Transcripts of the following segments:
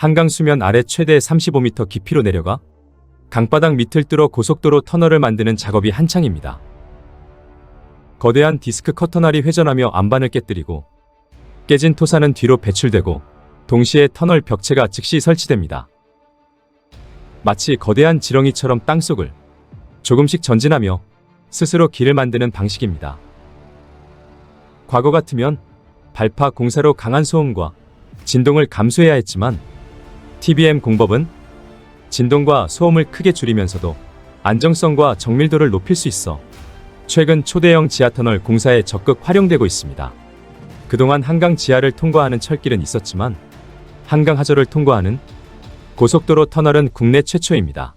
한강 수면 아래 최대 35m 깊이로 내려가 강바닥 밑을 뚫어 고속도로 터널을 만드는 작업이 한창입니다. 거대한 디스크 커터날이 회전하며 안반을 깨뜨리고 깨진 토사는 뒤로 배출되고 동시에 터널 벽체가 즉시 설치됩니다. 마치 거대한 지렁이처럼 땅속을 조금씩 전진하며 스스로 길을 만드는 방식입니다. 과거 같으면 발파 공사로 강한 소음과 진동을 감수해야 했지만 TBM 공법은 진동과 소음을 크게 줄이면서도 안정성과 정밀도를 높일 수 있어 최근 초대형 지하터널 공사에 적극 활용되고 있습니다. 그동안 한강 지하를 통과하는 철길은 있었지만 한강 하절을 통과하는 고속도로 터널은 국내 최초입니다.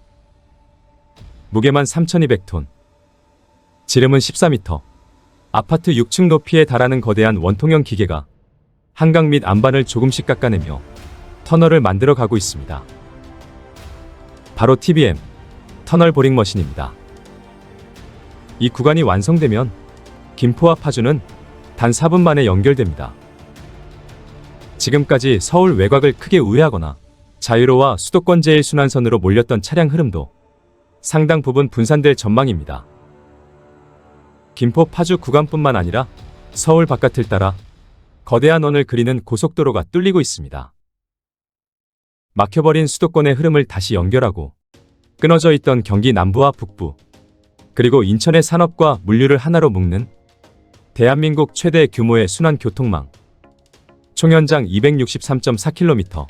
무게만 3,200톤, 지름은 14m, 아파트 6층 높이에 달하는 거대한 원통형 기계가 한강 및 안반을 조금씩 깎아내며 터널을 만들어 가고 있습니다. 바로 TBM, 터널 보링 머신입니다. 이 구간이 완성되면 김포와 파주는 단 4분 만에 연결됩니다. 지금까지 서울 외곽을 크게 우회하거나 자유로와 수도권 제1순환선으로 몰렸던 차량 흐름도 상당 부분 분산될 전망입니다. 김포 파주 구간뿐만 아니라 서울 바깥을 따라 거대한 원을 그리는 고속도로가 뚫리고 있습니다. 막혀버린 수도권의 흐름을 다시 연결하고 끊어져 있던 경기 남부와 북부, 그리고 인천의 산업과 물류를 하나로 묶는 대한민국 최대 규모의 순환교통망, 총연장 263.4km,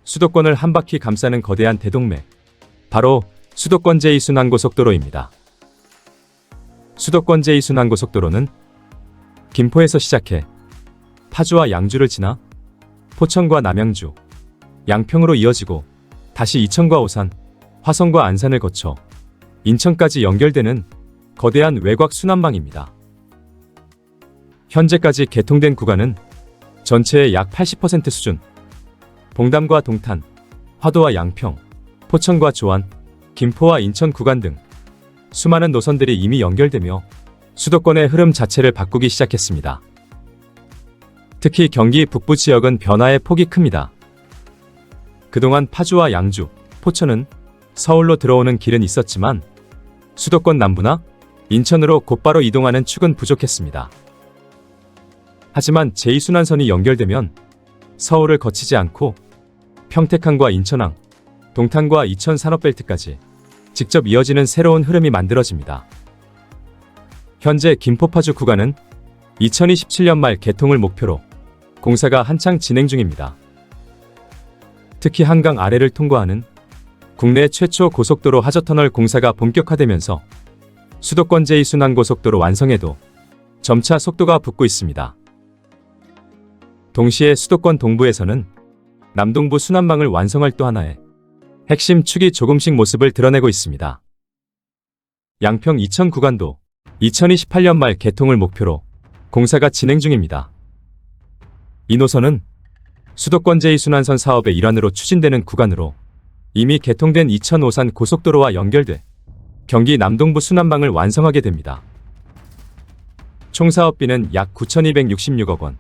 수도권을 한 바퀴 감싸는 거대한 대동맥, 바로 수도권 제2순환고속도로입니다. 수도권 제2순환고속도로는 김포에서 시작해 파주와 양주를 지나 포천과 남양주, 양평으로 이어지고 다시 이천과 오산, 화성과 안산을 거쳐 인천까지 연결되는 거대한 외곽 순환망입니다. 현재까지 개통된 구간은 전체의 약 80% 수준, 봉담과 동탄, 화도와 양평, 포천과 조안, 김포와 인천 구간 등 수많은 노선들이 이미 연결되며 수도권의 흐름 자체를 바꾸기 시작했습니다. 특히 경기 북부 지역은 변화의 폭이 큽니다. 그동안 파주와 양주, 포천은 서울로 들어오는 길은 있었지만 수도권 남부나 인천으로 곧바로 이동하는 축은 부족했습니다. 하지만 제2순환선이 연결되면 서울을 거치지 않고 평택항과 인천항, 동탄과 이천 산업벨트까지 직접 이어지는 새로운 흐름이 만들어집니다. 현재 김포 파주 구간은 2027년 말 개통을 목표로 공사가 한창 진행 중입니다. 특히 한강 아래를 통과하는 국내 최초 고속도로 하저터널 공사가 본격화되면서 수도권 제2순환고속도로 완성에도 점차 속도가 붙고 있습니다. 동시에 수도권 동부에서는 남동부 순환망을 완성할 또 하나의 핵심 축이 조금씩 모습을 드러내고 있습니다. 양평 이천 구간도 2028년 말 개통을 목표로 공사가 진행 중입니다. 이 노선은 수도권 제2순환선 사업의 일환으로 추진되는 구간으로 이미 개통된 이천 오산 고속도로와 연결돼 경기 남동부 순환망을 완성하게 됩니다. 총 사업비는 약 9,266억 원,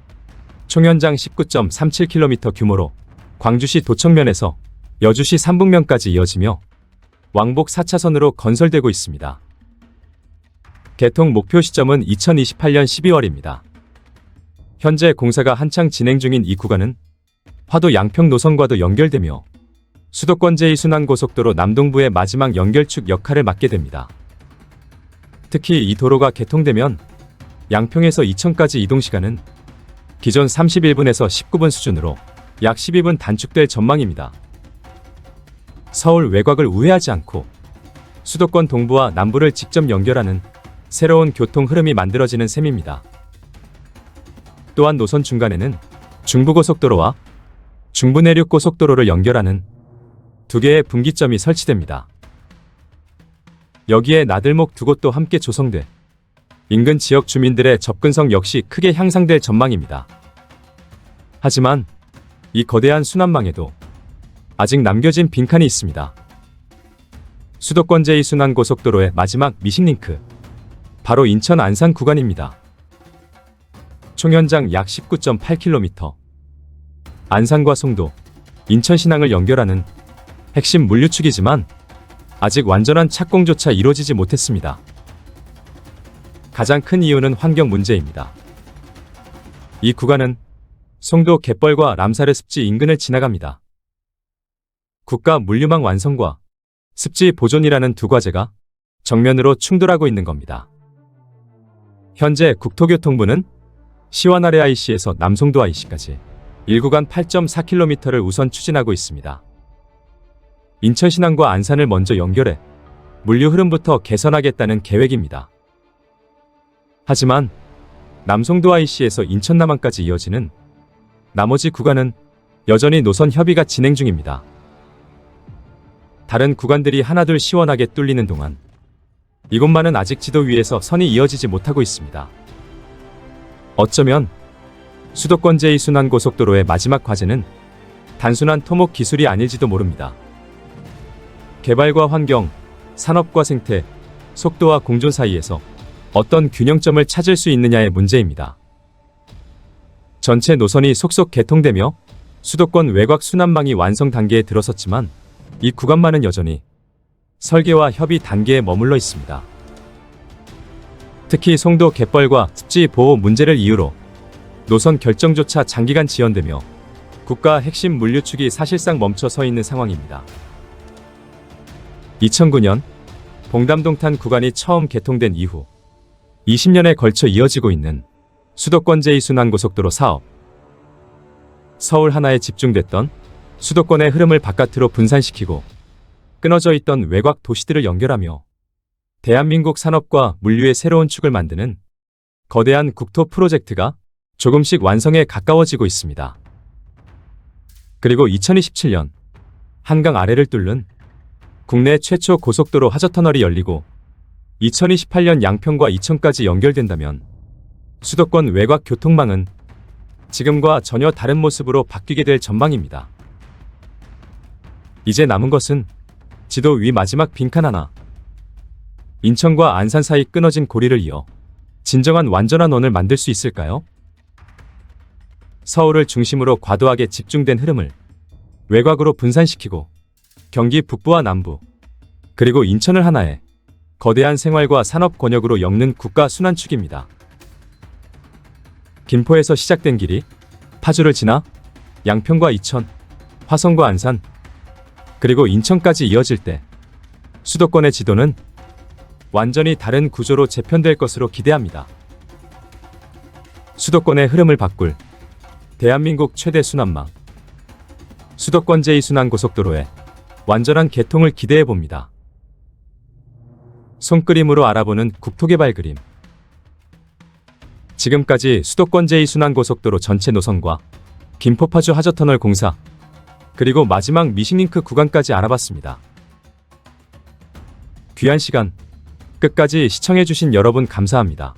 총연장 19.37km 규모로 광주시 도청면에서 여주시 삼북면까지 이어지며 왕복 4차선으로 건설되고 있습니다. 개통 목표 시점은 2028년 12월입니다. 현재 공사가 한창 진행 중인 이 구간은 화도 양평 노선과도 연결되며 수도권 제2순환고속도로 남동부의 마지막 연결축 역할을 맡게 됩니다. 특히 이 도로가 개통되면 양평에서 이천까지 이동시간은 기존 31분에서 19분 수준으로 약 12분 단축될 전망입니다. 서울 외곽을 우회하지 않고 수도권 동부와 남부를 직접 연결하는 새로운 교통 흐름이 만들어지는 셈입니다. 또한 노선 중간에는 중부고속도로와 중부내륙고속도로를 연결하는 두 개의 분기점이 설치됩니다. 여기에 나들목 두 곳도 함께 조성돼 인근 지역 주민들의 접근성 역시 크게 향상될 전망입니다. 하지만 이 거대한 순환망에도 아직 남겨진 빈칸이 있습니다. 수도권 제2순환고속도로의 마지막 미싱링크, 바로 인천 안산 구간입니다. 총연장 약 19.8km, 안산과 송도, 인천신항을 연결하는 핵심 물류축이지만 아직 완전한 착공조차 이루어지지 못했습니다. 가장 큰 이유는 환경 문제입니다. 이 구간은 송도 갯벌과 람사르 습지 인근을 지나갑니다. 국가 물류망 완성과 습지 보존이라는 두 과제가 정면으로 충돌하고 있는 겁니다. 현재 국토교통부는 시완 아래 IC에서 남송도 IC까지 1구간 8.4km를 우선 추진하고 있습니다. 인천신항과 안산을 먼저 연결해 물류 흐름부터 개선하겠다는 계획입니다. 하지만 남송도 IC에서 인천 남항까지 이어지는 나머지 구간은 여전히 노선 협의가 진행 중입니다. 다른 구간들이 하나둘 시원하게 뚫리는 동안 이곳만은 아직 지도 위에서 선이 이어지지 못하고 있습니다. 어쩌면 수도권 제2순환고속도로의 마지막 과제는 단순한 토목 기술이 아닐지도 모릅니다. 개발과 환경, 산업과 생태, 속도와 공존 사이에서 어떤 균형점을 찾을 수 있느냐의 문제입니다. 전체 노선이 속속 개통되며 수도권 외곽 순환망이 완성 단계에 들어섰지만 이 구간만은 여전히 설계와 협의 단계에 머물러 있습니다. 특히 송도 갯벌과 습지 보호 문제를 이유로 노선 결정조차 장기간 지연되며 국가 핵심 물류축이 사실상 멈춰 서 있는 상황입니다. 2009년 봉담동탄 구간이 처음 개통된 이후 20년에 걸쳐 이어지고 있는 수도권 제2순환고속도로 사업. 서울 하나에 집중됐던 수도권의 흐름을 바깥으로 분산시키고 끊어져 있던 외곽 도시들을 연결하며 대한민국 산업과 물류의 새로운 축을 만드는 거대한 국토 프로젝트가 조금씩 완성에 가까워지고 있습니다. 그리고 2027년 한강 아래를 뚫는 국내 최초 고속도로 하저터널이 열리고 2028년 양평과 이천까지 연결된다면 수도권 외곽 교통망은 지금과 전혀 다른 모습으로 바뀌게 될 전망입니다. 이제 남은 것은 지도 위 마지막 빈칸 하나. 인천과 안산 사이 끊어진 고리를 이어 진정한 완전한 원을 만들 수 있을까요? 서울을 중심으로 과도하게 집중된 흐름을 외곽으로 분산시키고 경기 북부와 남부, 그리고 인천을 하나의 거대한 생활과 산업 권역으로 엮는 국가 순환축입니다. 김포에서 시작된 길이 파주를 지나 양평과 이천, 화성과 안산, 그리고 인천까지 이어질 때 수도권의 지도는 완전히 다른 구조로 재편될 것으로 기대합니다. 수도권의 흐름을 바꿀 대한민국 최대 순환망, 수도권 제2순환고속도로의 완전한 개통을 기대해봅니다. 손그림으로 알아보는 국토개발 그림. 지금까지 수도권 제2순환고속도로 전체 노선과 김포 파주 하저터널 공사, 그리고 마지막 미싱링크 구간까지 알아봤습니다. 귀한 시간 끝까지 시청해주신 여러분 감사합니다.